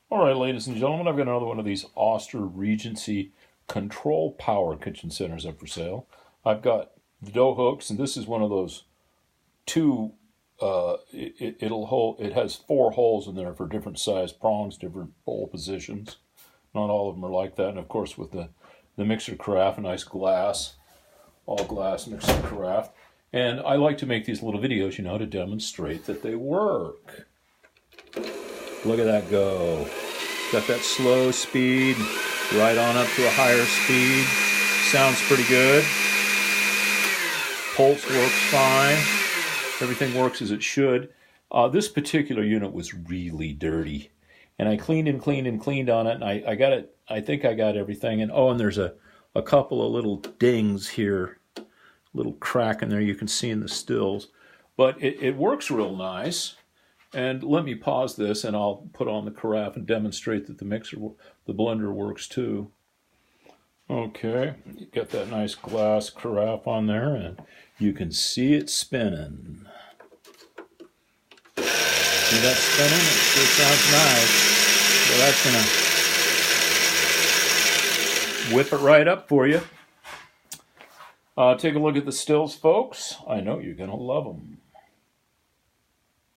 All right, ladies and gentlemen, I've got another one of these Oster Regency Control Power Kitchen Centers up for sale. I've got the dough hooks, and this is one of those two. It has 4 holes in there for different size prongs, different bowl positions. Not all of them are like that, and of course with the mixer carafe, a nice glass, all glass mixer carafe. And I like to make these little videos, to demonstrate that they work. Look at that go. Got that slow speed, right on up to a higher speed. Sounds pretty good. Pulse works fine. Everything works as it should. This particular unit was really dirty. And I cleaned and cleaned and cleaned on it, and I got it. I think I got everything. And there's a couple of little dings here, little crack in there you can see in the stills. But it works real nice. And let me pause this, and I'll put on the carafe and demonstrate that the blender works too. Okay, you got that nice glass carafe on there, and you can see it spinning. See that spinning? It sure sounds nice. So that's gonna whip it right up for you. Take a look at the stills, folks. I know you're gonna love them.